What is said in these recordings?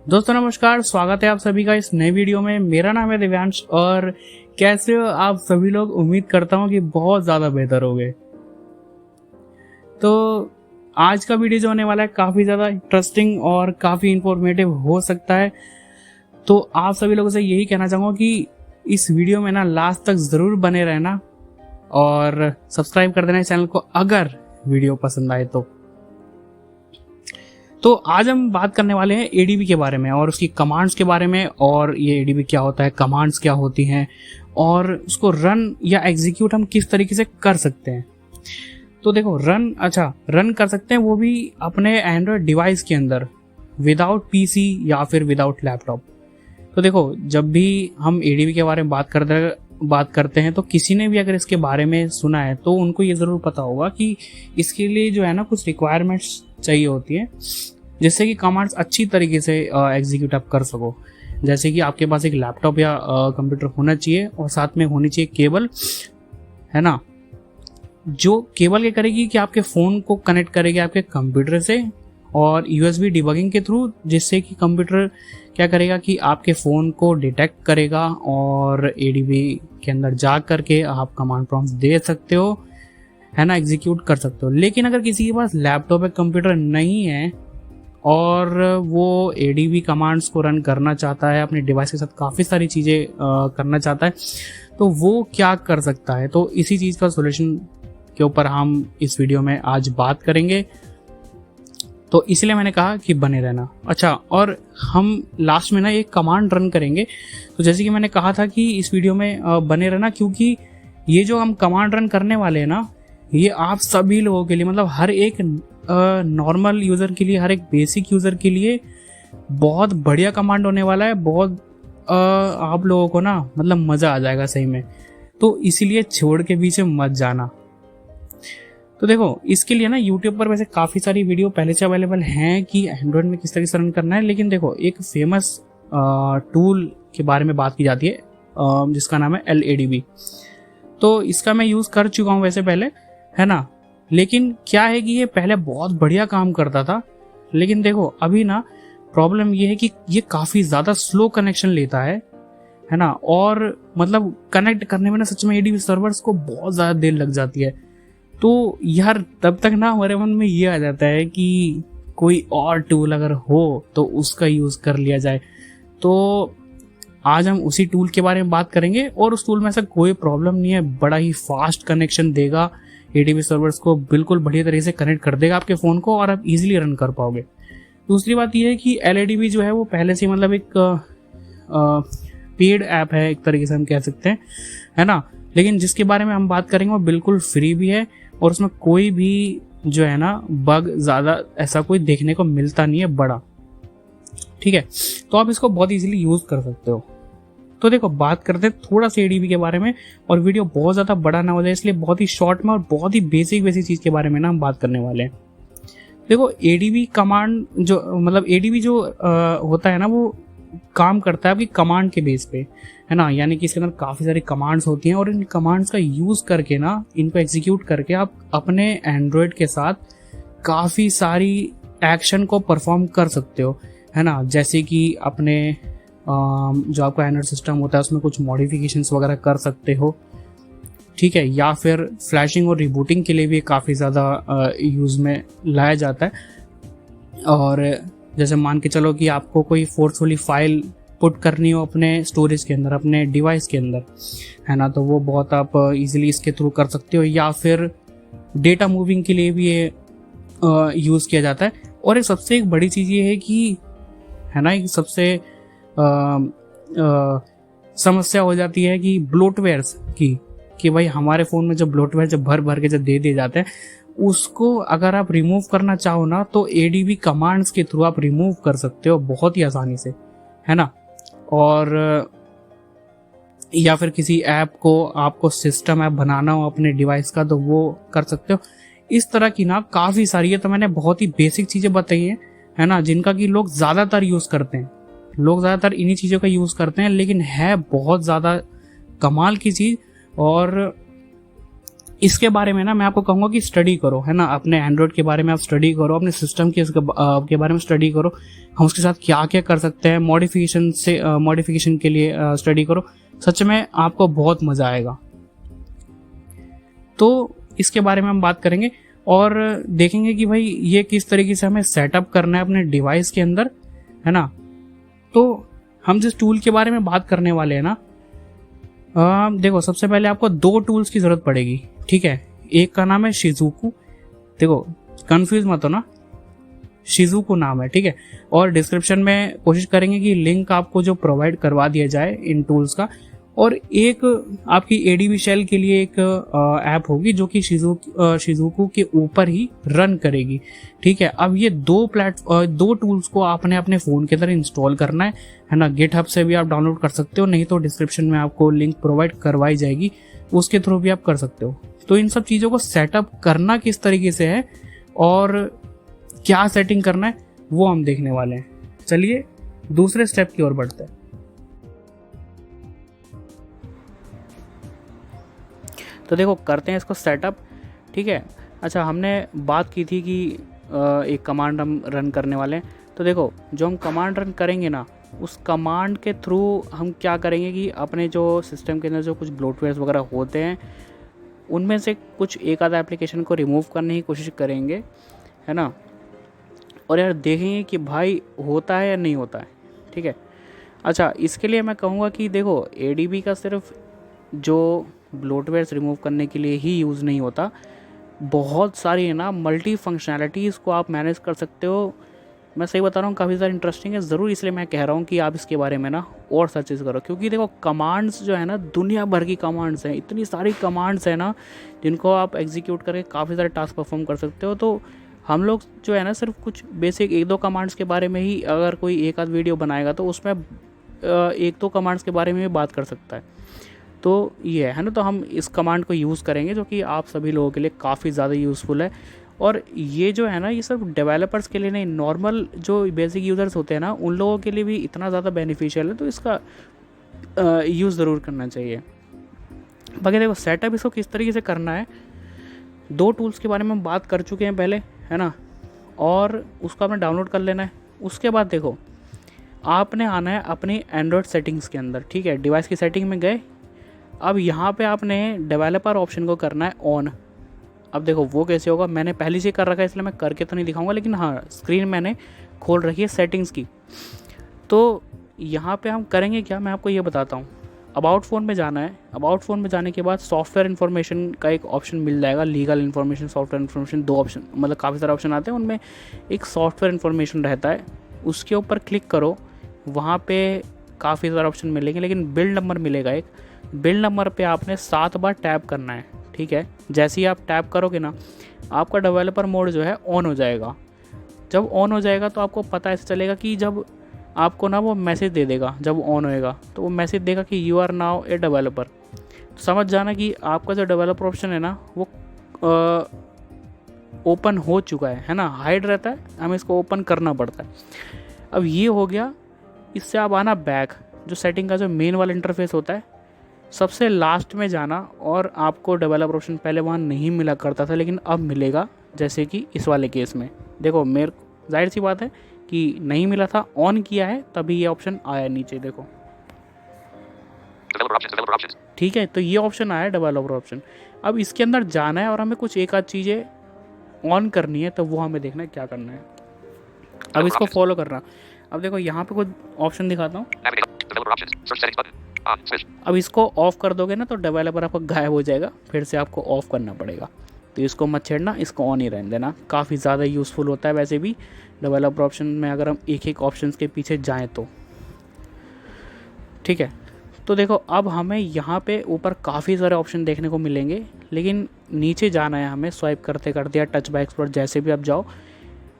दोस्तों नमस्कार, स्वागत है आप सभी का इस नए वीडियो में। मेरा नाम है दिव्यांश और कैसे हो आप सभी लोग। उम्मीद करता हूँ कि बहुत ज़्यादा बेहतर होगे। तो आज का वीडियो जो होने वाला है काफ़ी ज़्यादा इंटरेस्टिंग और काफ़ी इंफॉर्मेटिव हो सकता है। तो आप सभी लोगों से यही कहना चाहूँगा कि इस वीडियो में ना लास्ट तक ज़रूर बने रहना और सब्सक्राइब कर देना इस चैनल को अगर वीडियो पसंद आए तो आज हम बात करने वाले हैं एडीबी के बारे में और उसकी कमांड्स के बारे में, और ये एडीबी क्या होता है, कमांड्स क्या होती हैं और उसको रन या एग्जीक्यूट हम किस तरीके से कर सकते हैं। तो देखो रन कर सकते हैं वो भी अपने एंड्रॉयड डिवाइस के अंदर विदाउट पीसी या फिर विदाउट लैपटॉप। तो देखो जब भी हम एडीबी के बारे में बात करते हैं तो किसी ने भी अगर इसके बारे में सुना है तो उनको ये ज़रूर पता होगा कि इसके लिए जो है ना कुछ रिक्वायरमेंट्स चाहिए होती है जिससे कि कमांड्स अच्छी तरीके से एग्जीक्यूट आप कर सको। जैसे कि आपके पास एक लैपटॉप या कंप्यूटर होना चाहिए और साथ में होनी चाहिए केबल, है ना, जो केबल क्या करेगी कि आपके फ़ोन को कनेक्ट करेगी आपके कंप्यूटर से और यूएसबी डिबगिंग के थ्रू, जिससे कि कंप्यूटर क्या करेगा कि आपके फ़ोन को डिटेक्ट करेगा और एडीबी के अंदर जा करके आप कमांड प्रॉम्प्ट दे सकते हो, है ना, एग्जीक्यूट कर सकते हो। लेकिन अगर किसी के पास लैपटॉप या कंप्यूटर नहीं है और वो एडीबी कमांड्स को रन करना चाहता है, अपने डिवाइस के साथ काफ़ी सारी चीज़ें करना चाहता है, तो वो क्या कर सकता है। तो इसी चीज़ का सॉल्यूशन के ऊपर हम इस वीडियो में आज बात करेंगे। तो इसलिए मैंने कहा कि बने रहना। अच्छा, और हम लास्ट में ना एक कमांड रन करेंगे। तो जैसे कि मैंने कहा था कि इस वीडियो में बने रहना, क्योंकि ये जो हम कमांड रन करने वाले हैं ना, ये आप सभी लोगों के लिए, मतलब हर एक नॉर्मल यूज़र के लिए, हर एक बेसिक यूज़र के लिए बहुत बढ़िया कमांड होने वाला है। बहुत आप लोगों को ना मतलब मज़ा आ जाएगा सही में। तो इसीलिए छोड़ के पीछे मत जाना। तो देखो इसके लिए ना यूट्यूब पर वैसे काफ़ी सारी वीडियो पहले से अवेलेबल हैं कि एंड्रॉयड में किस तरीके से रन करना है। लेकिन देखो एक फेमस टूल के बारे में बात की जाती है जिसका नाम है LADB। तो इसका मैं यूज़ कर चुका हूँ वैसे पहले, है ना। लेकिन क्या है कि ये पहले बहुत बढ़िया काम करता था, लेकिन देखो अभी ना प्रॉब्लम ये है कि ये काफ़ी ज़्यादा स्लो कनेक्शन लेता है ना, और मतलब कनेक्ट करने में ना सच में एडीबी सर्वर्स को बहुत ज़्यादा देर लग जाती है। तो यार तब तक ना हमारे मन में ये आ जाता है कि कोई और टूल अगर हो तो उसका यूज़ कर लिया जाए। तो आज हम उसी टूल के बारे में बात करेंगे और उस टूल में ऐसा कोई प्रॉब्लम नहीं है, बड़ा ही फास्ट कनेक्शन देगा, एडीबी सर्वर्स को बिल्कुल बढ़िया तरीके से कनेक्ट कर देगा आपके फ़ोन को और आप इजीली रन कर पाओगे। दूसरी बात यह है कि LADB जो है वो पहले से मतलब एक पेड ऐप है, एक तरीके से हम कह सकते हैं, है ना। लेकिन जिसके बारे में हम बात करेंगे वो बिल्कुल फ्री भी है और उसमें कोई भी जो है ना बग ज़्यादा ऐसा कोई देखने को मिलता नहीं है बड़ा, ठीक है। तो आप इसको बहुत इजीली यूज़ कर सकते हो। तो देखो बात करते हैं थोड़ा सा एडीबी के बारे में, और वीडियो बहुत ज़्यादा बड़ा ना हो जाए इसलिए बहुत ही शॉर्ट में और बहुत ही बेसिक चीज़ के बारे में ना हम बात करने वाले हैं। देखो एडीबी कमांड जो मतलब एडीबी जो होता है ना वो काम करता है आपकी कमांड के बेस पे, है ना। यानी कि इसके अंदर काफ़ी सारी कमांड्स होती हैं और इन कमांड्स का यूज़ करके ना, इनको एग्जीक्यूट करके आप अपने एंड्रॉयड के साथ काफ़ी सारी एक्शन को परफॉर्म कर सकते हो, है ना। जैसे कि अपने जो आपका एंड्रॉयड सिस्टम होता है उसमें कुछ मॉडिफिकेशंस वगैरह कर सकते हो, ठीक है। या फिर फ्लैशिंग और रिबूटिंग के लिए भी काफ़ी ज़्यादा यूज़ में लाया जाता है। और जैसे मान के चलो कि आपको कोई फोर्सफुली फाइल पुट करनी हो अपने स्टोरेज के अंदर, अपने डिवाइस के अंदर, है ना, तो वो बहुत आप इजीली इसके थ्रू कर सकते हो। या फिर डेटा मूविंग के लिए भी ये यूज़ किया जाता है। और एक सबसे एक बड़ी चीज़ ये है कि, है ना, एक सबसे समस्या हो जाती है कि ब्लोटवेयर्स की, कि भाई हमारे फ़ोन में जो ब्लोटवेयर जब भर के जब दे दिए जाते हैं उसको अगर आप रिमूव करना चाहो ना तो एडीबी कमांड्स के थ्रू आप रिमूव कर सकते हो बहुत ही आसानी से, है ना। और या फिर किसी ऐप को आपको सिस्टम ऐप बनाना हो अपने डिवाइस का तो वो कर सकते हो। इस तरह की ना काफ़ी सारी, ये तो मैंने बहुत ही बेसिक चीज़ें बताई हैं, है ना, जिनका कि लोग ज़्यादातर यूज़ करते हैं। लोग ज़्यादातर इन्हीं चीज़ों का यूज़ करते हैं, लेकिन है बहुत ज़्यादा कमाल की चीज़। और इसके बारे में ना मैं आपको कहूँगा कि स्टडी करो, है ना, अपने एंड्रॉयड के बारे में आप स्टडी करो, अपने सिस्टम के बारे में स्टडी करो, हम उसके साथ क्या क्या कर सकते हैं, मॉडिफिकेशन के लिए स्टडी करो। सच में आपको बहुत मज़ा आएगा। तो इसके बारे में हम बात करेंगे और देखेंगे कि भाई ये किस तरीके से हमें सेटअप करना है अपने डिवाइस के अंदर, है ना। तो हम जिस टूल के बारे में बात करने वाले हैं ना, देखो सबसे पहले आपको 2 टूल्स की ज़रूरत पड़ेगी, ठीक है। एक का नाम है शिजुकू, देखो कंफ्यूज मत हो ना, शिजुकू नाम है, ठीक है। और डिस्क्रिप्शन में कोशिश करेंगे कि लिंक आपको जो प्रोवाइड करवा दिया जाए इन टूल्स का। और एक आपकी एडीबी शेल के लिए एक ऐप होगी जो कि शिजुकू के ऊपर ही रन करेगी, ठीक है। अब ये 2 टूल्स को आपने अपने फ़ोन के अंदर इंस्टॉल करना है ना। गिटहब से भी आप डाउनलोड कर सकते हो, नहीं तो डिस्क्रिप्शन में आपको लिंक प्रोवाइड करवाई जाएगी, उसके थ्रू भी आप कर सकते हो। तो इन सब चीज़ों को सेटअप करना किस तरीके से है और क्या सेटिंग करना है वो हम देखने वाले हैं। चलिए दूसरे स्टेप की ओर बढ़ते हैं। तो देखो करते हैं इसको सेटअप, ठीक है। अच्छा, हमने बात की थी कि एक कमांड हम रन करने वाले हैं। तो देखो जो हम कमांड रन करेंगे ना, उस कमांड के थ्रू हम क्या करेंगे कि अपने जो सिस्टम के अंदर जो कुछ ब्लोटवेयर वगैरह होते हैं उनमें से कुछ एक आधा एप्लीकेशन को रिमूव करने की कोशिश करेंगे, है ना। और यार देखेंगे कि भाई होता है या नहीं होता है, ठीक है। अच्छा, इसके लिए मैं कहूँगा कि देखो एडीबी का सिर्फ जो ब्लोटवेयर्स रिमूव करने के लिए ही यूज़ नहीं होता, बहुत सारी है ना मल्टी फंक्शनैलिटीज़ को आप मैनेज कर सकते हो। मैं सही बता रहा हूँ, काफ़ी ज़्यादा इंटरेस्टिंग है, ज़रूर इसलिए मैं कह रहा हूँ कि आप इसके बारे में ना और सर्चेस करो। क्योंकि देखो कमांड्स जो है ना, दुनिया भर की कमांड्स हैं, इतनी सारी कमांड्स हैं ना जिनको आप एग्जीक्यूट करके काफ़ी सारे टास्क परफॉर्म कर सकते हो। तो हम लोग जो है ना सिर्फ कुछ बेसिक 1-2 कमांड्स के बारे में ही अगर कोई एक आध वीडियो बनाएगा तो उसमें 1-2 कमांड्स के बारे में भी बात कर सकता है। तो ये है ना, तो हम इस कमांड को यूज़ करेंगे जो कि आप सभी लोगों के लिए काफ़ी ज़्यादा यूज़फुल है। और ये जो है ना, ये सिर्फ डेवलपर्स के लिए नहीं, नॉर्मल जो बेसिक यूज़र्स होते हैं ना उन लोगों के लिए भी इतना ज़्यादा बेनिफिशियल है। तो इसका यूज़ ज़रूर करना चाहिए। बाकी देखो सेटअप इसको किस तरीके से करना है, 2 टूल्स के बारे में हम बात कर चुके हैं पहले, है ना, और उसको आपने डाउनलोड कर लेना है। उसके बाद देखो आपने आना है अपनी एंड्रॉयड सेटिंग्स के अंदर, ठीक है। डिवाइस की सेटिंग में गए, अब यहाँ पे आपने डेवलपर ऑप्शन को करना है ऑन। अब देखो वो कैसे होगा, मैंने पहले से कर रखा है इसलिए मैं करके तो नहीं दिखाऊंगा, लेकिन हाँ स्क्रीन मैंने खोल रखी है सेटिंग्स की। तो यहाँ पे हम करेंगे क्या, मैं आपको ये बताता हूँ। अबाउट फ़ोन में जाना है, अबाउट फ़ोन में जाने के बाद सॉफ्टवेयर इन्फॉर्मेशन का एक ऑप्शन मिल जाएगा, legal information, software information, 2 option, मतलब काफ़ी सारे ऑप्शन आते हैं, उनमें एक सॉफ्टवेयर इन्फॉर्मेशन रहता है, उसके ऊपर क्लिक करो। वहाँ पे काफ़ी सारे ऑप्शन मिलेंगे, लेकिन बिल्ड नंबर मिलेगा एक, बिल्ड नंबर पे आपने 7 बार टैप करना है, ठीक है। जैसे ही आप टैप करोगे ना, आपका डेवलपर मोड जो है ऑन हो जाएगा। जब ऑन हो जाएगा तो आपको पता ऐसे चलेगा कि जब आपको ना वो मैसेज दे देगा, जब ऑन होएगा तो वो मैसेज देगा कि you are now a developer. तो समझ जाना कि आपका जो डेवलपर ऑप्शन है ना वो ओपन हो चुका है ना। हाइड रहता है, हमें इसको ओपन करना पड़ता है। अब ये हो गया, इससे आप आना बैक, जो सेटिंग का जो मेन वाला इंटरफेस होता है, सबसे लास्ट में जाना। और आपको डेवलपर ऑप्शन पहले वहाँ नहीं मिला करता था, लेकिन अब मिलेगा, जैसे कि इस वाले केस में देखो मेरे जाहिर सी बात है कि नहीं मिला था, ऑन किया है तभी ये ऑप्शन आया नीचे, देखो ठीक है। तो ये ऑप्शन आया डेवलपर ऑप्शन। अब इसके अंदर जाना है और हमें कुछ एक आध चीज़ें ऑन करनी है, तो वो हमें देखना है क्या करना है। अब इसको फॉलो करना। अब देखो यहाँ पे कुछ ऑप्शन दिखाता हूँ, अब इसको ऑफ कर दोगे ना तो डेवलपर आपका गायब हो जाएगा, फिर से आपको ऑफ करना पड़ेगा। तो इसको मत छेड़ना, इसको ऑन ही रहने देना, काफ़ी ज़्यादा यूज़फुल होता है वैसे भी डेवलपर ऑप्शन में, अगर हम एक एक ऑप्शन के पीछे जाएं तो, ठीक है। तो देखो अब हमें यहाँ पे ऊपर काफ़ी सारे ऑप्शन देखने को मिलेंगे, लेकिन नीचे जाना है हमें स्वाइप करते करते या टच बाय एक्सप्लोर जैसे भी आप जाओ,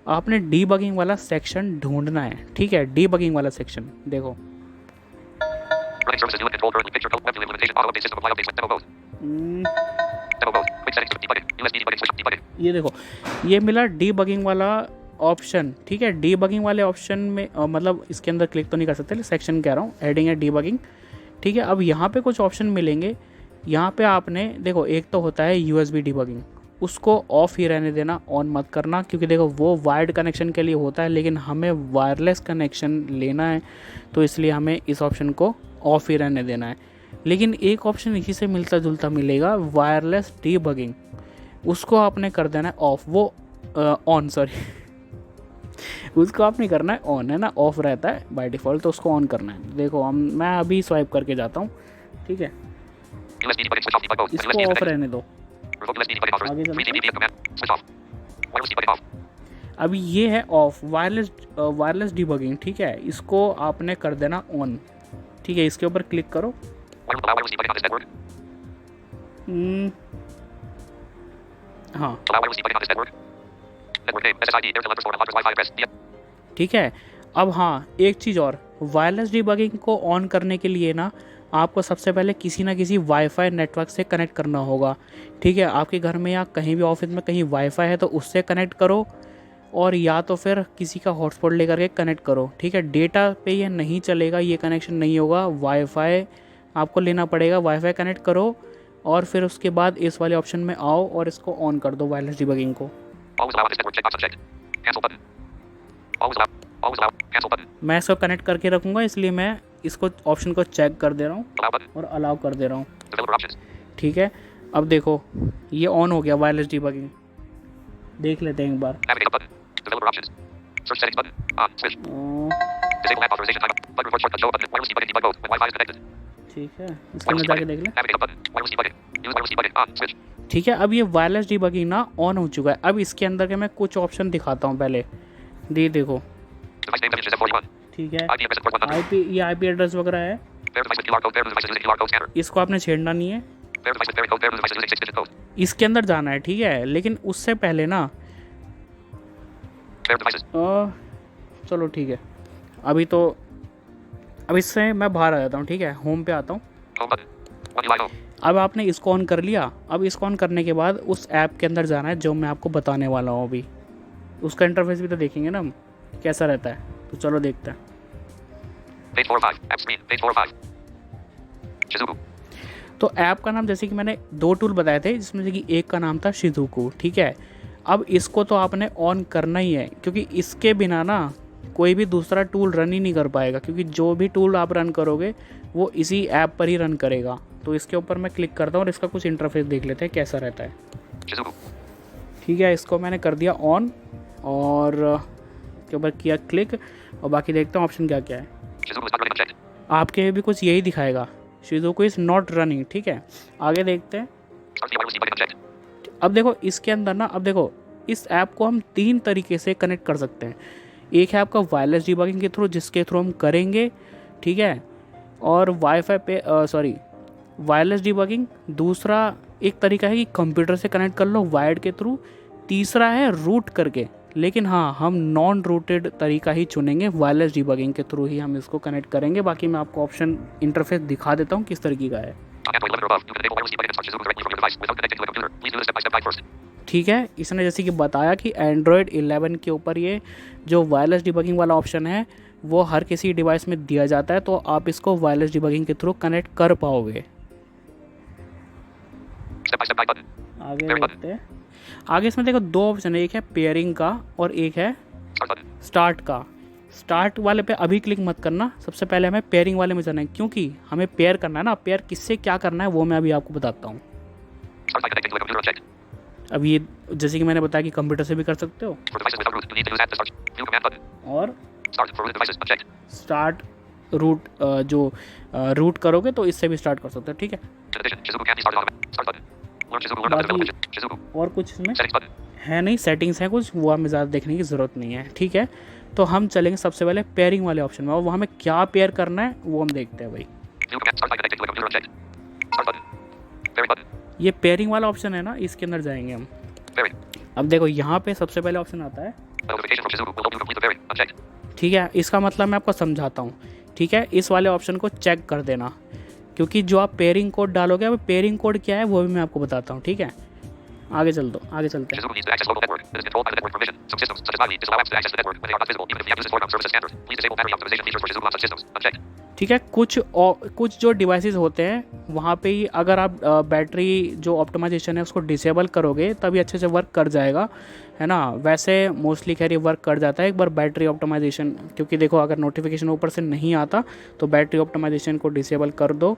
आपने डीबगिंग वाला सेक्शन ढूंढना है, ठीक है। डीबगिंग वाला सेक्शन देखो, ये देखो ये मिला डीबगिंग वाला ऑप्शन, ठीक है। डीबगिंग वाले ऑप्शन में मतलब इसके अंदर क्लिक तो नहीं कर सकते, सेक्शन कह रहा हूँ, हेडिंग है डीबगिंग, ठीक है। अब यहाँ पे कुछ ऑप्शन मिलेंगे यहाँ पे आपने देखो एक तो होता है USB डिबगिंग, उसको ऑफ ही रहने देना, ऑन मत करना, क्योंकि देखो वो वायर्ड कनेक्शन के लिए होता है, लेकिन हमें वायरलेस कनेक्शन लेना है तो इसलिए हमें इस ऑप्शन को ऑफ ही रहने देना है। लेकिन एक ऑप्शन इसी से मिलता जुलता मिलेगा, वायरलेस डीबगिंग, उसको आपने कर देना है ऑफ, वो ऑन सॉरी उसको आप नहीं करना है ऑन, है ना, ऑफ रहता है बाय डिफ़ॉल्ट, तो उसको ऑन करना है। देखो मैं अभी स्वाइप करके जाता हूँ, ठीक है, इसको ऑफ रहने दो, आगे चलते। अभी ये है ऑफ, वायरलेस डिबगिंग, ठीक है, इसको आपने कर देना ऑन, ठीक है, इसके ऊपर क्लिक करो। हाँ ठीक है। अब हाँ एक चीज़ और, वायरलेस डिबगिंग को ऑन करने के लिए ना आपको सबसे पहले किसी ना किसी वाईफाई नेटवर्क से कनेक्ट करना होगा, ठीक है। आपके घर में या कहीं भी ऑफिस में कहीं वाईफाई है तो उससे कनेक्ट करो, और या तो फिर किसी का हॉटस्पॉट लेकर के कनेक्ट करो, ठीक है। डेटा पे ये नहीं चलेगा, ये कनेक्शन नहीं होगा, वाईफाई आपको लेना पड़ेगा, वाईफाई कनेक्ट करो और फिर उसके बाद इस वाले ऑप्शन में आओ और इसको ऑन कर दो वायरलेस डिबगिंग को। मैं इसको कनेक्ट करके रखूँगा, इसलिए मैं इसको ऑप्शन को चेक कर दे रहा हूँ और अलाउ कर दे रहा हूँ, ठीक है। अब देखो ये ऑन हो गया वायरलेस डिबगिंग, देख लेते हैं एक बार। ठीक है, इसको मैं जाके देख लें। ठीक है, अब ये वायरलेस डिबगिंग ना ऑन हो चुका है। अब इसके अंदर के मैं कुछ ऑप्शन दिखाता हूँ पहले, ये देखो, ठीक है, ये आईपी एड्रेस वगैरह है, इसको आपने छेड़ना नहीं है, इसके अंदर जाना है, ठीक है। लेकिन उससे पहले ना चलो ठीक है, अभी तो अब इससे मैं बाहर आ जाता हूँ, ठीक है, होम पे आता हूँ। अब आपने इसको ऑन कर लिया। अब इसको ऑन करने के बाद उस ऐप के अंदर जाना है जो मैं आपको बताने वाला हूँ अभी, उसका इंटरफेस भी तो देखेंगे ना हम कैसा रहता है, तो चलो देखते हैं। तो ऐप का नाम जैसे कि मैंने 2 टूल बताए थे, जिसमें से कि एक का नाम था शिजुकू, ठीक है। अब इसको तो आपने ऑन करना ही है, क्योंकि इसके बिना ना कोई भी दूसरा टूल रन ही नहीं कर पाएगा, क्योंकि जो भी टूल आप रन करोगे वो इसी ऐप पर ही रन करेगा। तो इसके ऊपर मैं क्लिक करता हूँ और इसका कुछ इंटरफेस देख लेते हैं कैसा रहता है, ठीक है। इसको मैंने कर दिया ऑन और के ऊपर किया क्लिक, और बाकी देखता हूँ ऑप्शन क्या क्या है। आपके भी कुछ यही दिखाएगा, शिजुकू इज़ नॉट रनिंग, ठीक है। आगे देखते हैं। अब देखो इसके अंदर ना, अब देखो इस ऐप को हम 3 तरीके से कनेक्ट कर सकते हैं। एक है आपका वायरलेस डिबगिंग के थ्रू, जिसके थ्रू हम करेंगे, ठीक है, और वाईफाई पे वायरलेस डिबगिंग। दूसरा एक तरीका है कि कंप्यूटर से कनेक्ट कर लो वायर्ड के थ्रू। तीसरा है रूट करके, लेकिन हाँ हम नॉन रूटेड तरीका ही चुनेंगे, वायरलेस डिबगिंग के थ्रू ही हम इसको कनेक्ट करेंगे। बाकी मैं आपको ऑप्शन इंटरफेस दिखा देता हूँ किस तरीके का है, ठीक है। इसने जैसे कि बताया कि एंड्रॉयड 11 के ऊपर ये जो वायरलेस डिबगिंग वाला ऑप्शन है वो हर किसी डिवाइस में दिया जाता है, तो आप इसको वायरलेस डिबगिंग के थ्रू कनेक्ट कर पाओगे। आगे देखते हैं। आगे इसमें देखो 2 ऑप्शन है, एक है पेयरिंग का और एक है स्टार्ट का। स्टार्ट वाले पे अभी क्लिक मत करना, सबसे पहले हमें पेयरिंग वाले में जाना है, क्योंकि हमें पेयर करना है ना। पेयर किससे क्या करना है वो मैं अभी आपको बताता हूँ। अब ये जैसे कि मैंने बताया कि कंप्यूटर से भी कर सकते हो, और स्टार्ट रूट जो रूट करोगे तो इससे भी स्टार्ट कर सकते हो, ठीक है। बाकी और कुछ इसमें है नहीं, सेटिंग्स है कुछ, वो हमें ज़्यादा देखने की ज़रूरत नहीं है, ठीक है। तो हम चलेंगे सबसे पहले पेयरिंग वाले ऑप्शन में, और वो हमें क्या पेयर करना है वो हम देखते हैं भाई। ये पेयरिंग वाला ऑप्शन है ना, इसके अंदर जाएंगे हम। अब देखो यहाँ पे सबसे पहले ऑप्शन आता है, ठीक है। इसका मतलब मैं आपको समझाता हूँ, ठीक है। इस वाले ऑप्शन को चेक कर देना, क्योंकि जो आप पेयरिंग कोड डालोगे, अब पेयरिंग कोड क्या है वो भी मैं आपको बताता हूँ, ठीक है। आगे चल दो, आगे चलते हैं। Shizuku needs to access local network that is controlled by the network provision. Some systems, such as Ivy, disallow apps to access the network when they are not visible, even if the app uses foreground services standard. Please disable battery optimization features for Shizuku on such systems. Unchecked. ठीक है, कुछ जो devices होते हैं वहाँ पे ही अगर आप बैटरी जो ऑप्टिमाइजेशन है उसको डिसेबल करोगे तभी अच्छे से वर्क कर जाएगा, है ना। वैसे मोस्टली खैर ये वर्क कर जाता है एक बार बैटरी ऑप्टिमाइजेशन, क्योंकि देखो अगर नोटिफिकेशन ऊपर से नहीं आता तो बैटरी ऑप्टिमाइजेशन को डिसेबल कर दो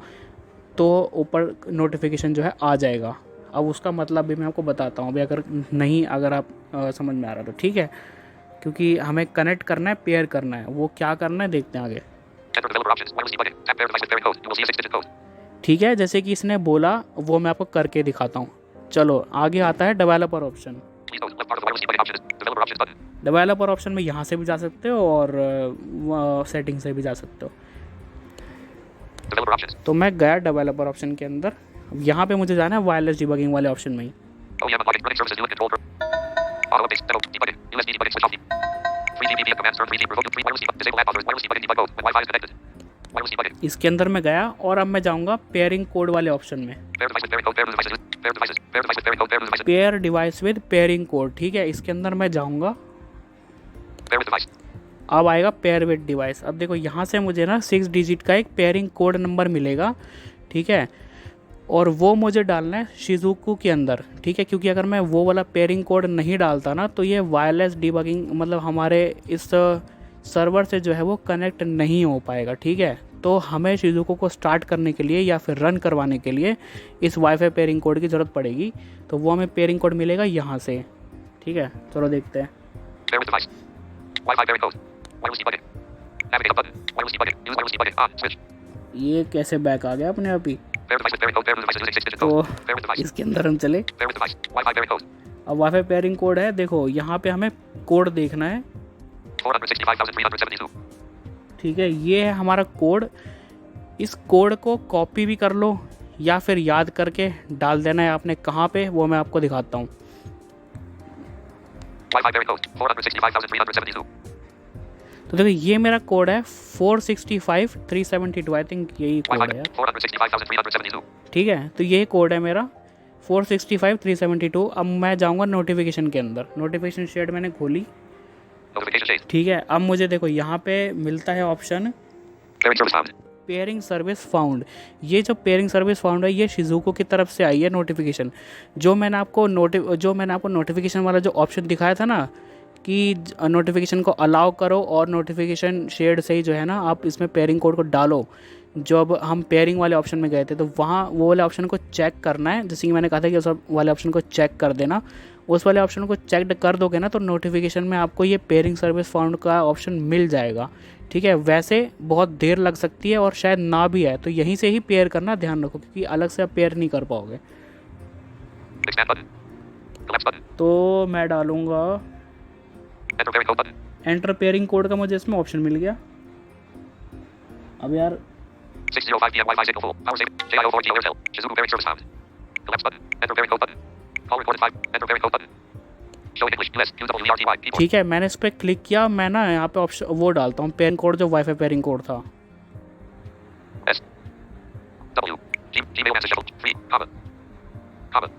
तो ऊपर नोटिफिकेशन जो है आ जाएगा। अब उसका मतलब भी मैं आपको बताता हूँ अभी, अगर आप समझ में आ रहा तो ठीक है, क्योंकि हमें कनेक्ट करना है, पेयर करना है, वो क्या करना है देखते हैं आगे। Enter developer options. Wireless debugging. Tap pair device with pairing code. You will see a 6-digit code. ठीक है, जैसे कि इसने बोला वो मैं आपको करके दिखाता हूँ। चलो आगे आता है developer option. Please note, left part of the wireless debugging option is developer options button. Developer option में यहाँ से भी जा सकते हो और सेटिंग से भी जा सकते हो। Developer options. तो मैं गया डेवलपर ऑप्शन के अंदर। अब यहाँ पे muझे जाना है वायरलेस डिबगिंग वाले ऑप्शन में ही। OEM unlocking running services new and control for auto updates. Settle debugging. USB debugging switch off. 3G BPM commands turn 3G revoke 3 wireless debug. Disable app pausers. Wireless debugging debug mode when Wi-Fi is connected. Wireless debugging. इसके अंदर मैं गया और अब मैं जाऊँगा pairing code वाले option में। Pair device with pairing code. Pair devices. Pair devices. Pair device with pairing code. Pair devices. Pair device with pairing code, ठीक है, इसके अंदर मैं जाऊँगा। Pair with device. अब आएगा पेयर विद डिवाइस। अब देखो यहाँ से मुझे ना 6 डिजिट का एक पेयरिंग कोड नंबर मिलेगा, ठीक है, और वो मुझे डालना है शिजुकू के अंदर, ठीक है, क्योंकि अगर मैं वो वाला पेयरिंग कोड नहीं डालता ना तो ये वायरलेस डिबगिंग मतलब हमारे इस सर्वर से जो है वो कनेक्ट नहीं हो पाएगा, ठीक है। तो हमें शिजुकू को स्टार्ट करने के लिए या फिर रन करवाने के लिए इस वाईफाई पेयरिंग कोड की ज़रूरत पड़ेगी, तो वो हमें पेयरिंग कोड मिलेगा यहाँ से, ठीक है। चलो देखते हैं। Pair with device. Wi-Fi pairing code. Wireless debugging. Navigate up button. Wireless debugging. Use wireless debugging. On. Switch. ये कैसे बैक आ गया अपने आप ही। Pair device with pairing code. Pair devices using 6-digit तो code. Pair with device. इसके अंदर हम चले। Pair with device. Wi-Fi pairing code. अब वाईफाई पेयरिंग कोड है, देखो यहाँ पे हमें कोड देखना है, 465,372. ठीक है, ये है हमारा कोड। इस कोड को कॉपी भी कर लो या फिर याद करके डाल देना है आपने कहाँ पे, वो मैं आपको दिखाता हूँ। Wi-Fi pairing code. 465,372. तो देखो ये मेरा कोड है 465,372, आई थिंक यही कोड है यार, 465,372. ठीक है। तो यही कोड है मेरा 465,372। अब मैं जाऊँगा नोटिफिकेशन के अंदर। नोटिफिकेशन शेड मैंने खोली, Notification shade. ठीक है। अब मुझे देखो यहाँ पे मिलता है option Pairing service found. Pairing service found. ये जो पेयरिंग सर्विस फाउंड है ये शिजुको की तरफ से आई है नोटिफिकेशन। जो मैंने आपको नोटिफिकेशन वाला जो ऑप्शन दिखाया था ना कि नोटिफिकेशन को अलाउ करो और नोटिफिकेशन शेड से ही जो है ना आप इसमें पेयरिंग कोड को डालो। जब हम पेयरिंग वाले ऑप्शन में गए थे तो वहाँ वो वाले ऑप्शन को चेक करना है, जैसे कि मैंने कहा था कि उस वाले ऑप्शन को चेक कर देना। उस वाले ऑप्शन को चेक कर दोगे ना तो नोटिफिकेशन में आपको ये पेयरिंग सर्विस फाउंड का ऑप्शन मिल जाएगा, ठीक है। वैसे बहुत देर लग सकती है और शायद ना भी है, तो यहीं से ही पेयर करना ध्यान रखो, क्योंकि अलग से आप पेयर नहीं कर पाओगे। Expand button. Collapse button. तो मैं डालूँगा Enter pairing code button. Enter pairing code का, मुझे इसमें ऑप्शन मिल गया। अब यार 6:05 p.m. Wi-Fi signal full. Power saving. JIO4G Airtel. Shizuku pairing service found. Collapse button. Enter pairing code button. Call recorded 5. Enter pairing code button. Show in English. US. QWERTY. Keyboard. ठीक है, मैंने इस पर click किया। मैं ना यहाँ पे ऑप्शन वो डालता हूँ पेयरिंग कोड, जो वाईफाई पेयरिंग कोड था। S. W. Gmail message level. Free. Comma. Comma.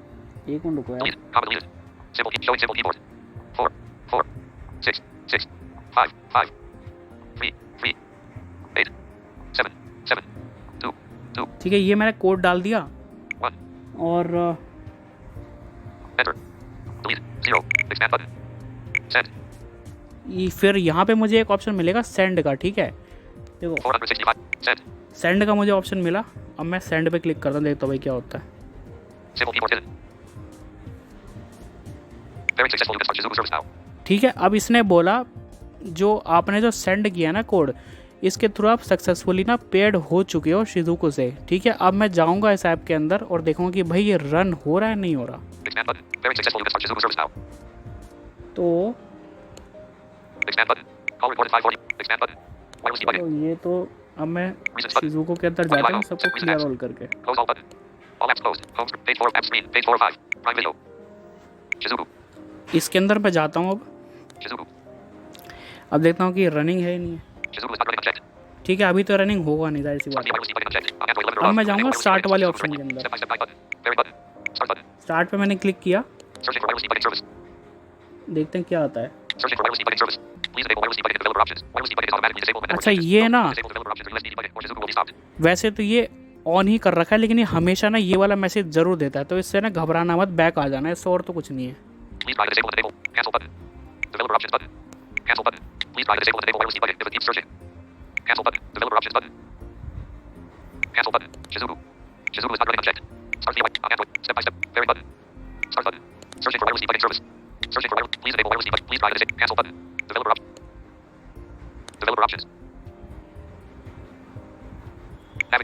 एक मिनट रुको यार। Deleted. Comma deleted. Symbol key. Showing symbol keyboard. 4. 4. 6. 6. 5. 5. 3. 3. 8. 7. 7. 2. 2. ठीक है, ये मैंने कोड डाल दिया 1. और Enter. Delete. 0. Expand button. Send. फिर यहाँ पे मुझे एक ऑप्शन मिलेगा सेंड का, ठीक है। देखो 465. Send. सेंड का मुझे ऑप्शन मिला। अब मैं सेंड पे क्लिक करता हूँ, देखता हूँ भाई क्या होता है। Symbol keyboard hidden. Pairing successful. You can start Shizuku service now. ठीक है, अब इसने बोला जो आपने जो सेंड किया ना कोड, इसके थ्रू आप सक्सेसफुली ना पेड हो चुके हो शिजुको से, ठीक है। अब मैं जाऊंगा इस ऐप के अंदर और देखूंगा कि भाई ये रन हो रहा है नहीं हो रहा। Expand button. Pairing successful. You can start Shizuku service now. तो Expand button. Call recorded 540. Expand button. Wireless debugging. ये तो अब मैं शिजुको के अंदर जाता हूँ सबको क्लियर रोल करके। Close all button. All apps closed. Home screen. Page 4 of app screen. Page 4 of 5. Prime video. Shizuku. इसके अंदर मैं जाता हूँ अब Shizuku. अब देखता हूँ कि रनिंग है ही नहीं है, Shizuku is not running unchecked. ठीक है। अभी तो रनिंग होगा नहीं, जाहिर सी बात Start the है। wireless debugging unchecked. On Android 11 or अब above. मैं जाऊंगा Enable wireless स्टार्ट debugging. वाले Shizuku ऑप्शन के running. अंदर। Step by step button. Pairing button. Start button. Start पे मैंने क्लिक किया। Searching for wireless debugging service. देखते हैं क्या आता है। Searching for wireless debugging service. Please enable wireless debugging in developer options. Wireless debugging is automatically disabled when network अच्छा changes. ये ना Disable developer options or USB debugging or Shizuku will be stopped. वैसे तो ये on ही कर रखा है, लेकिन ये हमेशा ना ये वाला मैसेज जरूर देता है, तो इससे ना घबराना मत, बैक आ जाना है, इससे और तो कुछ नहीं है। Please try to disable and enable. Cancel button. Developer options button. Cancel button. Please try to disable and enable wireless debugging if it keeps searching. Cancel button. Developer options button. Cancel button. Shizuku. Shizuku is not running unchecked. Start DIY. Android. Step by step. Vary button. Start button. Searching for wireless debugging service. Searching for wireless. Please enable wireless debugging. Please try to disable. Cancel button. Developer options. Developer options.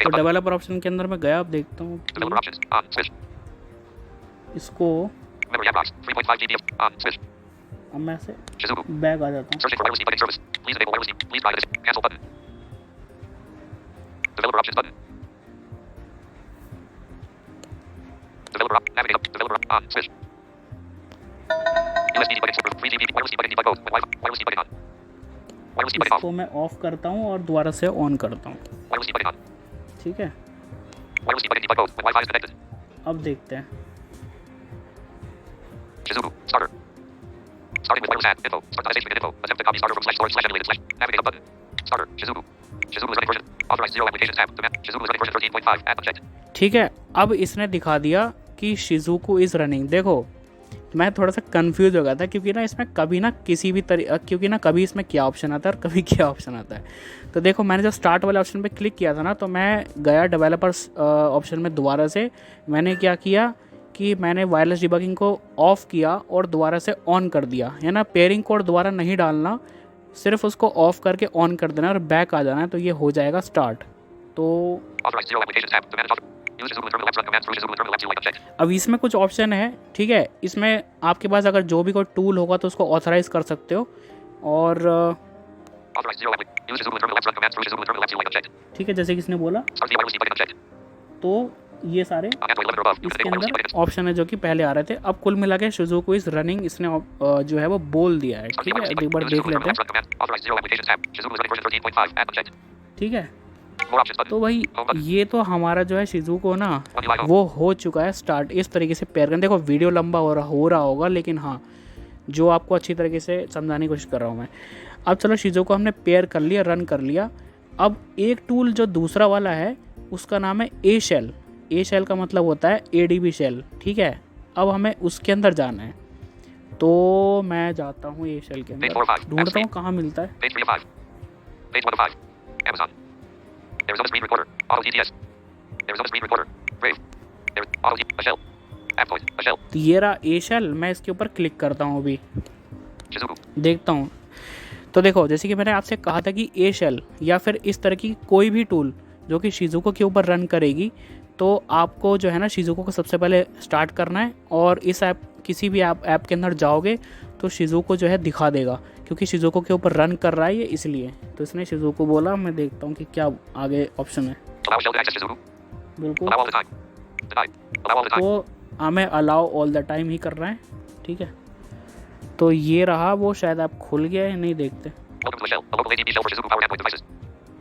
तो developer option के अंदर मैं गया, अब देखता हूँ Developer options. On. Switch. इसको। Memory app box. 3.5 GB of. On. Switch. अब मैं से Shizuku. बैक आ जाता हूँ। Searching for wireless debugging service. Please enable wireless debugging. Please try to disable. Cancel button. Developer options button. Developer op. Navigate up. Developer op. On. Switch. USB debugging for 3 GB. Wireless debugging debug mode. Wi-Fi. Wireless debugging on. Wireless debugging off. इसको मैं of करता हूँ और दोबारा से on करता हूँ। Wireless debugging on. ठीक है, Wireless debugging debug mode when Wi-Fi is connected. अब देखते हैं। Shizuku. Starter. Starting with wireless add. Info. Start station info. Attempt to copy starter from /storage /emulated / navigate up button. Starter. Shizuku. Shizuku is running version. Authorized 0 applications tab. Command. Shizuku is running version 13.5. Add unchecked. ठीक है, अब इसने दिखा दिया कि शिजुको is running. देखो मैं थोड़ा सा कंफ्यूज हो गया था, क्योंकि ना इसमें कभी ना किसी भी क्योंकि ना कभी इसमें क्या ऑप्शन आता है और कभी क्या ऑप्शन आता है। तो देखो मैंने जब स्टार्ट वाले ऑप्शन पे क्लिक किया था ना, तो मैं गया डेवलपर्स ऑप्शन में, दोबारा से मैंने क्या किया कि मैंने वायरलेस डिबगिंग को ऑफ किया और दोबारा से ऑन कर दिया, है ना। पेयरिंग कोड दोबारा नहीं डालना, सिर्फ उसको ऑफ करके ऑन कर देना और बैक आ जाना है, तो ये हो जाएगा स्टार्ट। तो Authorized 0 applications tab. To manage author. Use Shizuku terminal apps. Run commands through Shizuku terminal apps. Like unchecked. अब इसमें कुछ ऑप्शन है, ठीक है। इसमें आपके पास अगर जो भी कोई टूल होगा तो उसको ऑथराइज कर सकते हो, और Authorized 0 applications. Use Shizuku terminal apps. Run commands through Shizuku terminal apps. Like unchecked. ठीक है, जैसे किसने बोला, Start the wireless debugging unchecked. तो ये सारे On Android 11 or above. Use इसके enable wireless अंदर debugging. ऑप्शन है जो कि पहले आ रहे थे। अब कुल मिला के शिजुको इज रनिंग इसने जो है वो बोल दिया है, Start the ठीक है। wireless अब एक debugging. बार Use देख Shizuku लेते terminal apps. हैं, Run command. Authorized 0 applications tab. Shizuku is running version 13.5. Add unchecked. ठीक है। More options button. तो भाई ये तो हमारा जो है शिजुको ना On UI. वो हो चुका है स्टार्ट। इस तरीके से पेयर करना, देखो वीडियो लंबा हो रहा होगा, लेकिन हाँ जो आपको अच्छी तरीके से समझाने की कोशिश कर रहा हूँ मैं। अब चलो शिजुको हमने पेयर कर लिया, रन कर लिया। अब एक टूल जो दूसरा वाला है उसका नाम है ए शेल। ए शेल का मतलब होता है ADB शेल, ठीक है। अब हमें उसके अंदर जाना है, तो मैं जाता हूँ ए शेल के अंदर, ढूंढता हूँ कहाँ मिलता है। Page 3 of 5. Page 1 of 5. Amazon. There is a screen recorder. Auto TTS. There is a screen recorder. Brave. There is Auto a shell. Aptoid. A shell. तो ये रहा ए शेल, मैं इसके ऊपर क्लिक करता हूँ, अभी Shizuku. देखता हूँ। तो देखो जैसे कि मैंने आपसे कहा था कि ए शेल या फिर इस तरह की कोई भी टूल जो कि शिजुको के ऊपर रन करेगी, तो आपको जो है ना शिजुको को सबसे पहले स्टार्ट करना है, और इस ऐप किसी भी ऐप के अंदर जाओगे तो शिजुको जो है दिखा देगा, क्योंकि शिजुको के ऊपर रन कर रहा है ये, इसलिए। तो इसने शिजुको बोला, मैं देखता हूँ कि क्या आगे ऑप्शन है। Allow shell to access Shizuku. बिल्कुल, Allow all the time. Deny. Allow all the time. तो हमें अलाउ ऑल द टाइम ही कर रहा है, ठीक है। तो ये रहा वो, शायद आप खुल गया है, नहीं देखते, Welcome to the shell. A local ADB shell for Shizuku Power Android devices.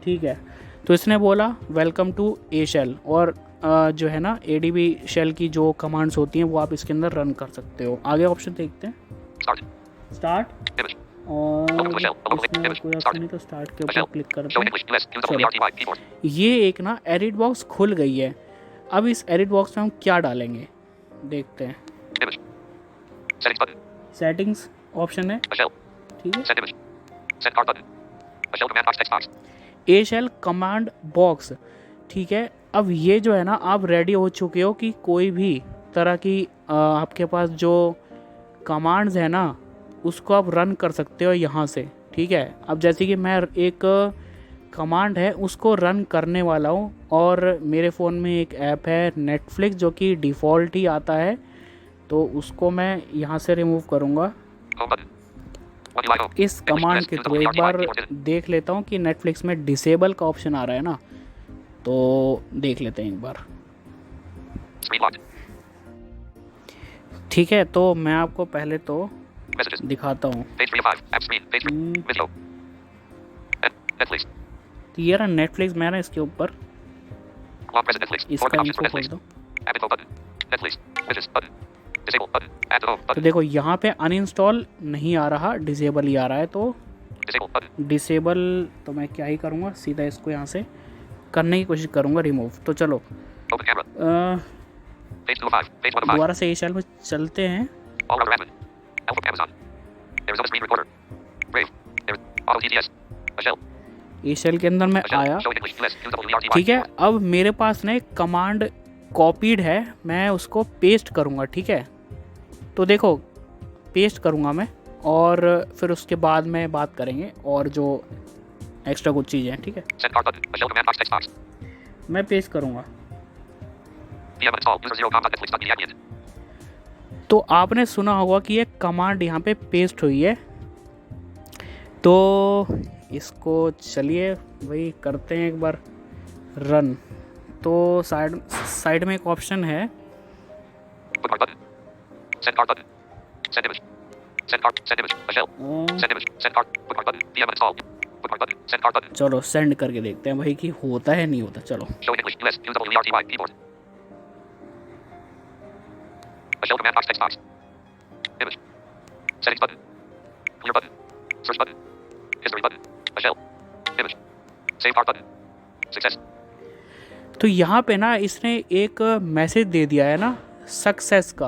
ठीक है। तो इसने बोला वेलकम टू ए शेल, और जो है ना ADB शेल की जो कमांड्स होती हैं वो आप इसके अंदर रन कर सकते हो। आगे ऑप्शन देखते हैं, Start. Start, Image. और Welcome to the shell. A local इसमें image. कोई Start. ऑप्शन नहीं, तो स्टार्ट के A ऊपर shell. क्लिक करते Show हैं। in English. US. Use चलो। WRTY keyboard. ये एक ना एडिट बॉक्स खुल गई है। अब इस एडिट बॉक्स में हम क्या डालेंगे देखते हैं। Image. Settings button. Settings option है, A shell. ठीक है। Send image. Send card button. A shell command box text box. A shell command box, ठीक है। अब ये जो है ना आप रेडी हो चुके हो कि कोई भी तरह की आपके पास जो कमांड्स है ना उसको आप रन कर सकते हो यहाँ से, ठीक है। अब जैसे कि मैं एक कमांड है उसको रन करने वाला हूँ, और मेरे फ़ोन में एक ऐप है नेटफ्लिक्स जो कि डिफ़ॉल्ट ही आता है, तो उसको मैं यहाँ से रिमूव करूँगा Home button. One UI home. इस कमांड के थ्रू। एक बार देख लेता हूँ कि नेटफ्लिक्स में डिसेबल का ऑप्शन आ रहा है ना, तो देख लेते हैं एक बार, Screen locked. ठीक है। तो मैं आपको पहले तो Messages. दिखाता हूँ। Page 3 of 5. App screen. Page 3. Video. Netflix. तो ये रहा नेटफ्लिक्स, मैं ना इसके ऊपर Long press Netflix. इसका Format options for इनको खोल Netflix. दो। App info button. Netflix. Images button. Disable button. Add Add to home तो button. देखो यहाँ पे अनइंस्टॉल नहीं आ रहा, डिसेबल ही आ रहा है। तो Disable button. डिसेबल तो मैं क्या ही करूँगा, सीधा इसको यहाँ से करने की कोशिश करूँगा रिमूव। तो चलो Open camera. Page 2 of 5. Page 1 of 5. दोबारा से ए शेल में चलते हैं। All router admin. Alpha Amazon. Arizona screen recorder. Brave. Auto TTS. A shell. A shell के अंदर मैं A shell. आया, Showing English. US. UWERTY. ठीक है। अब मेरे पास ना एक कमांड कॉपीड है, मैं उसको पेस्ट करूँगा, ठीक है। तो देखो पेस्ट करूँगा मैं, और फिर उसके बाद में बात करेंगे और जो एक्स्ट्रा कुछ चीज़ें हैं, ठीक है। Send card button. A shell command box text box. मैं पेस्ट करूँगा। VM install. User 0.netflix.media. तो आपने सुना होगा कि ये कमांड यहाँ पे पेस्ट हुई है। तो इसको चलिए वही करते हैं एक बार रन। तो साइड में एक ऑप्शन है, Bookmark button. Send card button. Send image. Send card. Send image. A shell. Send image. Send card. Bookmark button. VM install. Bookmark button. Send card button. चलो सेंड करके देखते हैं भाई कि होता है नहीं होता। चलो Showing English. US. UWERTY. Keyboard. A shell command box text box. Image. Settings button. Clear button. Search button. History button. A shell. Image. Save card button. Success. तो यहाँ पे ना इसने एक मैसेज दे दिया है ना सक्सेस का,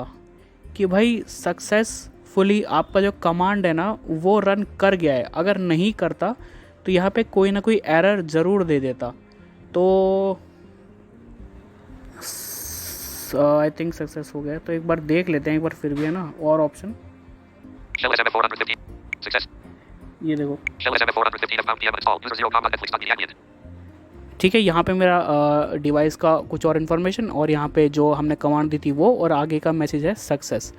कि भाई सक्सेसफुली आपका जो कमांड है ना वो रन कर गया है। अगर नहीं करता तो यहाँ पे कोई ना कोई एरर ज़रूर दे देता। तो आई थिंक सक्सेस हो गया। तो एक बार देख लेते हैं एक बार फिर भी, है ना, और ऑप्शन। Shell SMF 415. Success. ये देखो, Shell SMF 415 of VM install. User 0.netflix.media. ठीक है। यहाँ पे मेरा डिवाइस का कुछ और इन्फॉर्मेशन, और यहाँ पे जो हमने कमांड दी थी वो, और आगे का मैसेज है सक्सेस।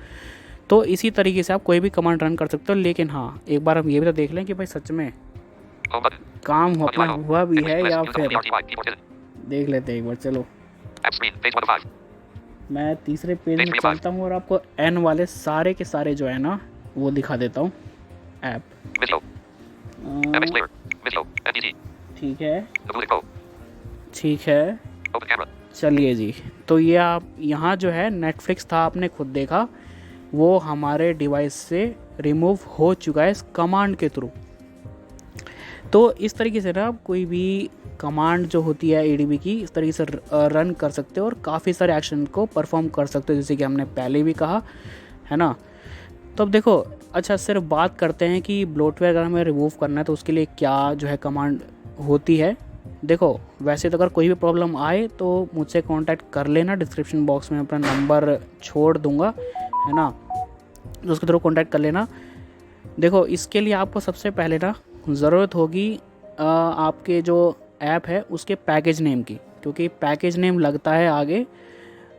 तो इसी तरीके से आप कोई भी कमांड रन कर सकते हो। लेकिन हाँ, एक बार हम ये भी तो देख लें कि भाई सच में Home button. काम अपना हुआ भी है English. या US. फिर UWERTY. Keyboard hidden. देख लेते हैं एक बार। चलो App screen. Page 1 of 5. मैं तीसरे पेज में Page 3 of 5. चलता हूँ और आपको एन वाले सारे के सारे जो है ना वो दिखा देता हूँ। App Video. MX player. Video. NDT. ठीक है, Google Pro. ठीक है। Open camera. चलिए जी, तो ये आप यहाँ जो है नेटफ्लिक्स था, आपने खुद देखा, वो हमारे डिवाइस से रिमूव हो चुका है इस कमांड के थ्रू। तो इस तरीके से ना आप कोई भी कमांड जो होती है एडीबी की, इस तरीके से रन कर सकते हो और काफ़ी सारे एक्शन को परफॉर्म कर सकते हो, जैसे कि हमने पहले भी कहा है ना। तो अब देखो, अच्छा सिर्फ बात करते हैं कि ब्लोटवेयर अगर हमें रिमूव करना है तो उसके लिए क्या जो है कमांड होती है। देखो वैसे तो अगर कोई भी प्रॉब्लम आए तो मुझसे कांटेक्ट कर लेना, डिस्क्रिप्शन बॉक्स में अपना नंबर छोड़ दूंगा, है ना, तो उसके थ्रू कांटेक्ट कर लेना। देखो इसके लिए आपको सबसे पहले ना ज़रूरत होगी आपके जो ऐप है उसके पैकेज नेम की, क्योंकि पैकेज नेम लगता है आगे।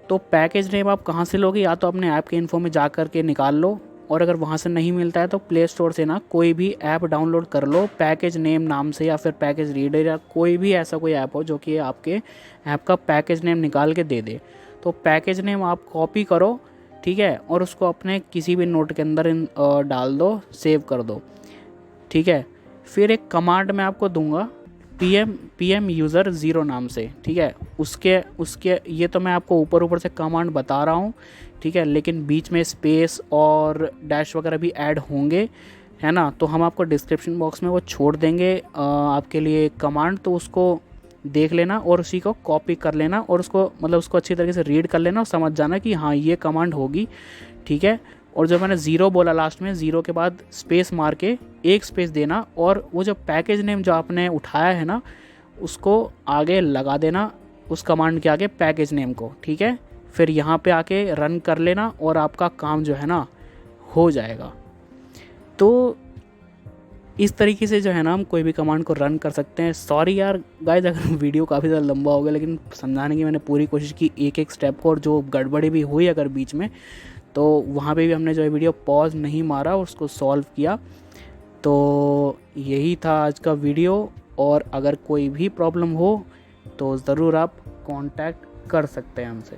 तो पैकेज नेम आप कहाँ से लोगे, या तो अपने ऐप के इन्फो में जा कर के निकाल लो, और अगर वहाँ से नहीं मिलता है तो प्ले स्टोर से ना कोई भी ऐप डाउनलोड कर लो पैकेज नेम नाम से, या फिर पैकेज रीडर, या कोई भी ऐसा कोई ऐप हो जो कि आपके ऐप का पैकेज नेम निकाल के दे दे। तो पैकेज नेम आप कॉपी करो, ठीक है, और उसको अपने किसी भी नोट के अंदर डाल दो, सेव कर दो, ठीक है। फिर एक कमांड मैं आपको दूंगा pm यूज़र 0 नाम से, ठीक है। उसके ये तो मैं आपको ऊपर से कमांड बता रहा हूँ, ठीक है, लेकिन बीच में स्पेस और डैश वगैरह भी ऐड होंगे, है ना। तो हम आपको डिस्क्रिप्शन बॉक्स में वो छोड़ देंगे आपके लिए कमांड, तो उसको देख लेना और उसी को कॉपी कर लेना, और उसको मतलब उसको अच्छी तरीके से रीड कर लेना और समझ जाना कि हाँ ये कमांड होगी, ठीक है। और जो मैंने 0 बोला लास्ट में, 0 के बाद स्पेस मार के एक स्पेस देना, और वो जो पैकेज नेम जो आपने उठाया है ना उसको आगे लगा देना, उस कमांड के आगे पैकेज नेम को, ठीक है। फिर यहाँ पे आके रन कर लेना और आपका काम जो है ना हो जाएगा। तो इस तरीके से जो है ना हम कोई भी कमांड को रन कर सकते हैं। सॉरी यार गाइस अगर वीडियो काफ़ी ज़्यादा लंबा हो गया, लेकिन समझाने की मैंने पूरी कोशिश की एक एक स्टेप को, और जो गड़बड़ी भी हुई अगर बीच में तो वहाँ पे भी हमने जो है वीडियो पॉज नहीं मारा और उसको सॉल्व किया। तो यही था आज का वीडियो, और अगर कोई भी प्रॉब्लम हो तो ज़रूर आप कांटेक्ट कर सकते हैं हमसे।